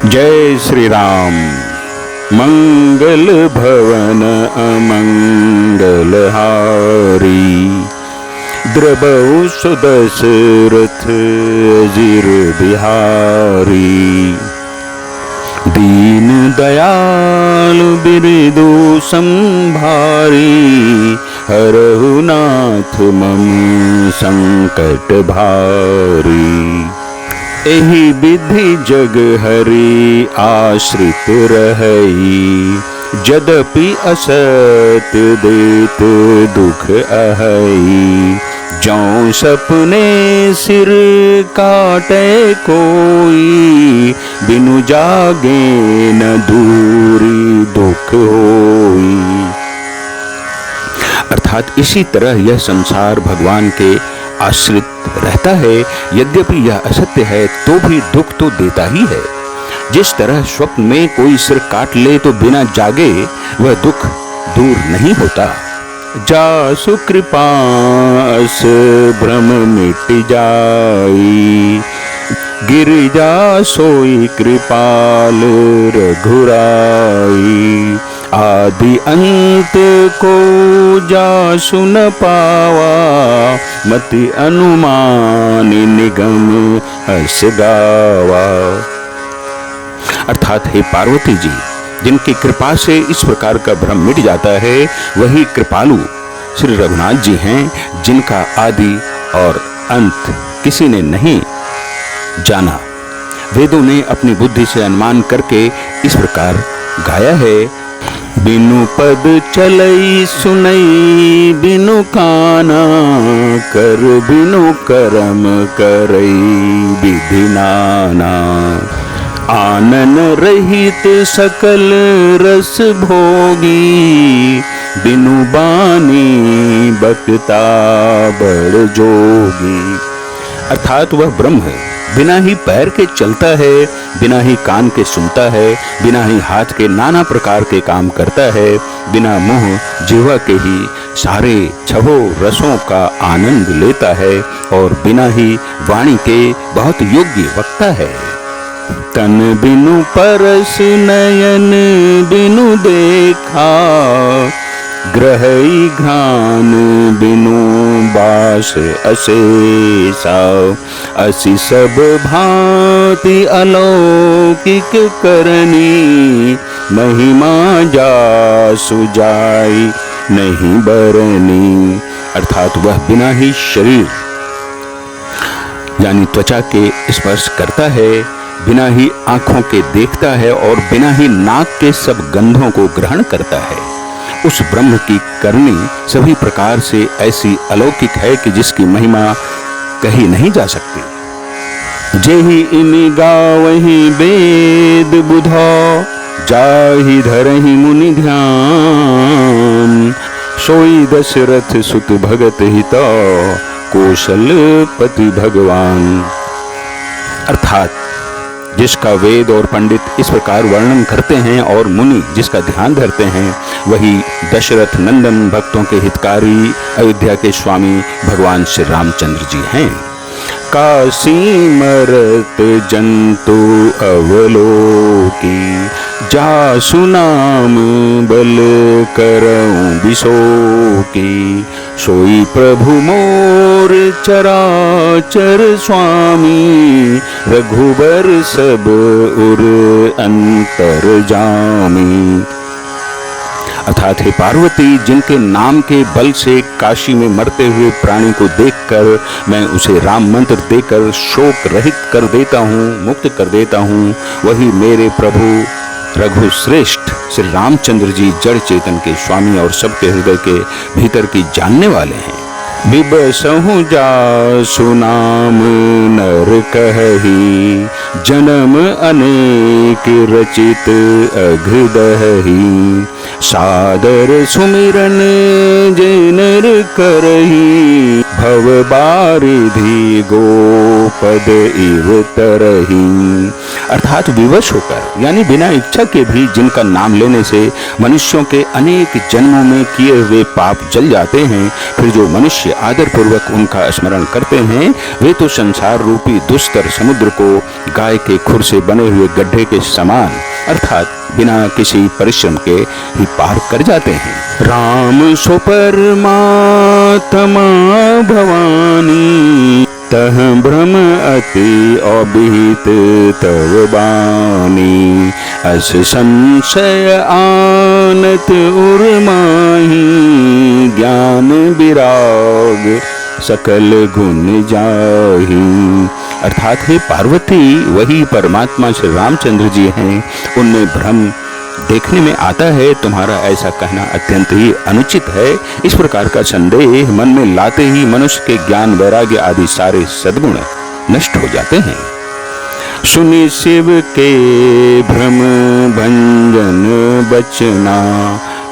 जय श्री राम। मंगल भवन अमंगल हारी, द्रबहु सुदशरथ अजिर बिहारी। दीन दयाल बिरदु संभारी, हरहु नाथ मम संकट भारी। एहि विधि जग हरि आश्रित रहई, यद्यपि असत देत दुख अहई। जौं सपने सिर काटे कोई, बिनु जागे न दूरी दुख होई। अर्थात इसी तरह यह संसार भगवान के आश्रित रहता है। यद्यपि यह असत्य है तो भी दुख तो देता ही है। जिस तरह स्वप्न में कोई सिर काट ले तो बिना जागे वह दुख दूर नहीं होता। जासु कृपा अस भ्रम मिट जाई, गिरिजा सोई कृपाल रघुराई। आदि अंत को जासु न पावा, मति अनुमान निगम हस गावा। अर्थात हे पार्वती जी, जिनकी कृपा से इस प्रकार का भ्रम मिट जाता है वही कृपालु श्री रघुनाथ जी हैं, जिनका आदि और अंत किसी ने नहीं जाना। वेदों ने अपनी बुद्धि से अनुमान करके इस प्रकार गाया है। बिनु पद चलई सुनई बिनु काना, कर बिनु करम करई विधि नाना। आनन रहित सकल रस भोगी, बिनु बानी बक्ता बड़ जोगी। अर्थात वह ब्रह्म है, बिना ही पैर के चलता है, बिना ही कान के सुनता है, बिना ही हाथ के नाना प्रकार के काम करता है, बिना मुंह जिह्वा के ही सारे छहों रसों का आनंद लेता है और बिना ही वाणी के बहुत योग्य वक्ता है। तन बिनु परस नयन बिनु देखा, ग्रहई घान बिनु बास अशेषा। असि सब भांति अलौकिक करनी, महिमा जासु जाई नहीं बरनी। अर्थात वह बिना ही शरीर यानी त्वचा के स्पर्श करता है, बिना ही आंखों के देखता है और बिना ही नाक के सब गंधों को ग्रहण करता है। उस ब्रह्म की करनी सभी प्रकार से ऐसी अलौकिक है कि जिसकी महिमा कही नहीं जा सकती। जेहि इमि गावहि वेद बुधा, जाहि धरहि मुनि ध्यान। सोई दशरथ सुत भगत हिता, कौशलपति भगवान। अर्थात जिसका वेद और पंडित इस प्रकार वर्णन करते हैं और मुनि जिसका ध्यान धरते हैं, वही दशरथ नंदन भक्तों के हितकारी अयोध्या के स्वामी भगवान श्री रामचंद्र जी हैं। काशी मरत जंतु अवलोकी, जासु नाम बल करऊं बिसोकी। सोई प्रभु मोर चराचर स्वामी, रघुबर सब उर अंतर जामी। अर्थात हे पार्वती, जिनके नाम के बल से काशी में मरते हुए प्राणी को देखकर मैं उसे राम मंत्र देकर शोक रहित कर देता हूँ, मुक्त कर देता हूँ, वही मेरे प्रभु रघु श्रेष्ठ श्री रामचंद्र जी जड़ चेतन के स्वामी और सबके हृदय के भीतर की जानने वाले हैं। बिबसहु जासु नाम नर कहि, जन्म अनेक रचित अघदहि। सादर सुमिरन जे नर करही, भव बारिधि गोपद इव तरही। अर्थात विवश होकर यानी बिना इच्छा के भी जिनका नाम लेने से मनुष्यों के अनेक जन्मों में किए हुए पाप जल जाते हैं, फिर जो मनुष्य आदर पूर्वक उनका स्मरण करते हैं वे तो संसार रूपी दुस्तर समुद्र को गाय के खुर से बने हुए गड्ढे के समान अर्थात बिना किसी परिश्रम के ही पार कर जाते हैं। राम सो परमात्मा भवानी, तह भ्रम अति अभिहित तव बानी, अस संशय आनत उर्माही, ज्ञान विराग सकल गुण जाही। अर्थात हे पार्वती, वही परमात्मा श्री रामचंद्र जी हैं। उनमें भ्रम देखने में आता है, तुम्हारा ऐसा कहना अत्यंत ही अनुचित है। इस प्रकार का संदेह मन में लाते ही मनुष्य के ज्ञान वैराग्य आदि सारे सद्गुण नष्ट हो जाते हैं। सुनि शिव के भ्रम भंजन बचना,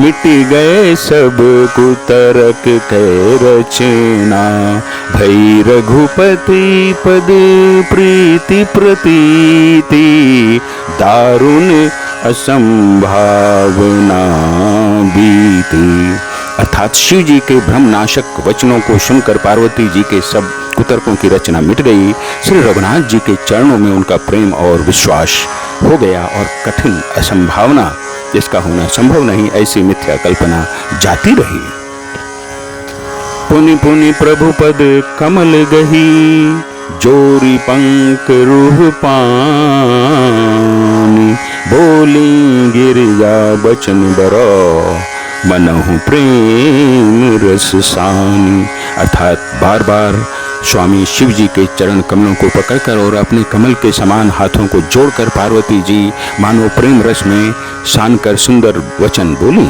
मिट गए सब कुतरक कै रचना, भई रघुपति पद प्रीति प्रतीति, दारुण असंभावना बीती। अर्थात शिव जी के भ्रमनाशक वचनों को सुनकर पार्वती जी के सब कुतर्कों की रचना मिट गई। श्री रघुनाथ जी के चरणों में उनका प्रेम और विश्वास हो गया और कठिन असंभावना जिसका होना संभव नहीं ऐसी मिथ्या कल्पना जाती रही। पुनि पुनि प्रभु पद कमल गही, जोरी पंख रूह पानी, बोली गिरिजा बचन बरो, मनहु प्रेम रस सानी। अर्थात बार बार स्वामी शिव जी के चरण कमलों को पकड़कर और अपने कमल के समान हाथों को जोड़कर पार्वती जी मानो प्रेम रस में सान कर सुंदर वचन बोली।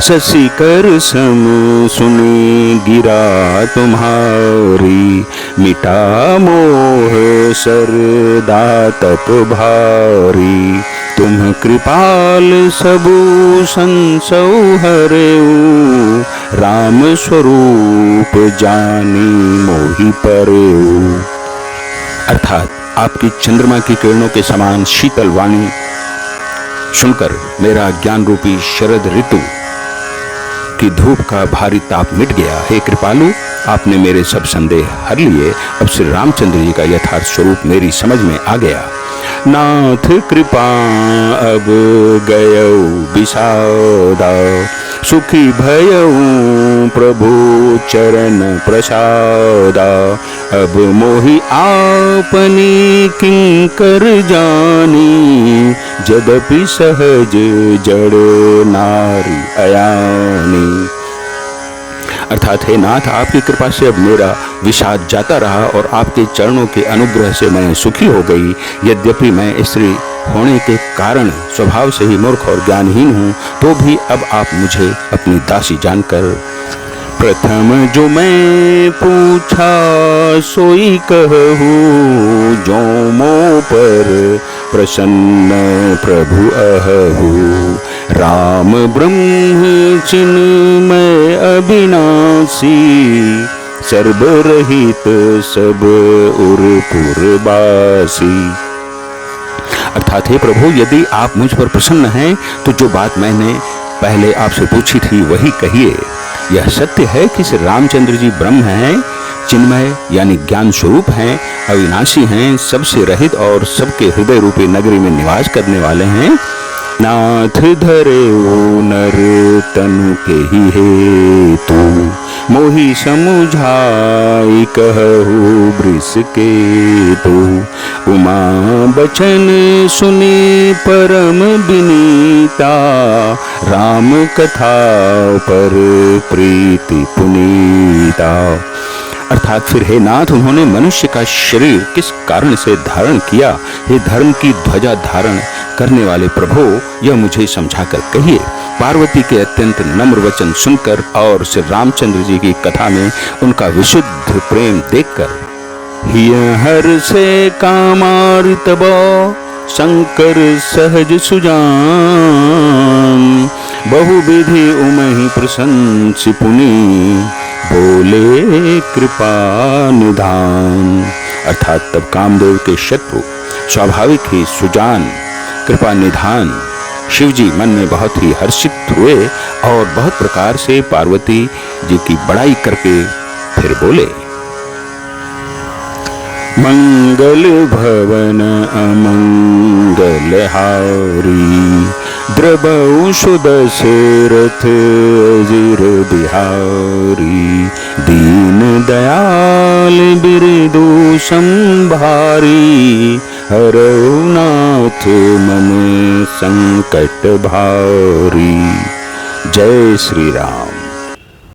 शशि कर सम सुनी गिरा तुम्हारी, मिटा मोह सरदा तप भारी, तुम कृपाल सबु संसौ हरेऊ, राम स्वरूप जानी मोहि परेऊ। अर्थात आपकी चंद्रमा की किरणों के समान शीतल वाणी सुनकर मेरा ज्ञान रूपी शरद ऋतु की धूप का भारी ताप मिट गया। हे कृपालु, आपने मेरे सब संदेह हर लिए। अब श्री रामचंद्र जी का यथार्थ स्वरूप मेरी समझ में आ गया। नाथ कृपा अब गयौ विषादा, सुखी भयऊ प्रभु चरण प्रसादा, अब मोहि आपनी किंकर जानी, यद्यपि सहज जड़ नारी अयानी। अर्थात हे नाथ, आपकी कृपा से अब मेरा विषाद जाता रहा और आपके चरणों के अनुग्रह से मैं सुखी हो गई। यद्यपि मैं स्त्री होने के कारण स्वभाव से ही मूर्ख और ज्ञानहीन हूँ, तो भी अब आप मुझे अपनी दासी जानकर प्रथम जो मैं पूछा सोई कहूँ, जो मो पर प्रसन्न प्रभु अहू, राम ब्रह्म चिन्मय अविनाशी, सर्वरहित सब उरपुरबासी। अर्थात हे प्रभु, यदि आप मुझ पर प्रसन्न हैं तो जो बात मैंने पहले आपसे पूछी थी वही कहिए। यह सत्य है कि श्री रामचंद्र जी ब्रह्म हैं, चिन्मय यानी ज्ञान स्वरूप हैं, अविनाशी हैं, सबसे रहित और सबके हृदय रूपी नगरी में निवास करने वाले हैं। नाथ धरे ओ नर तनु के ही हेतु, मोहि समुझाई कहु वृष के तु, उमा बचन सुनी परम विनीता, राम कथा पर प्रीति पुनीता। अर्थात फिर हे नाथ, उन्होंने मनुष्य का शरीर किस कारण से धारण किया? हे धर्म की ध्वजा धारण करने वाले प्रभु, यह मुझे समझाकर कहिए। पार्वती के अत्यंत नम्र वचन सुनकर और श्री रामचंद्र जी की कथा में उनका विशुद्ध प्रेम देखकर हिय हर से कामार्तबो शंकर सहज सुजान, बहुविधि उमहि प्रशंसि पुनि, बोले कृपा निधान। अर्थात तब कामदेव के शत्रु स्वाभाविक ही सुजान कृपा निधान शिव जी मन में बहुत ही हर्षित हुए और बहुत प्रकार से पार्वती जी की बड़ाई करके फिर बोले, मंगल भवन अमंगल हारी, द्रबऊ सुदशरथ अजिर बिहारी, दीन दयाल बिरदु संभारी, हरऊ नाथ मम संकट भारी। जय श्री राम।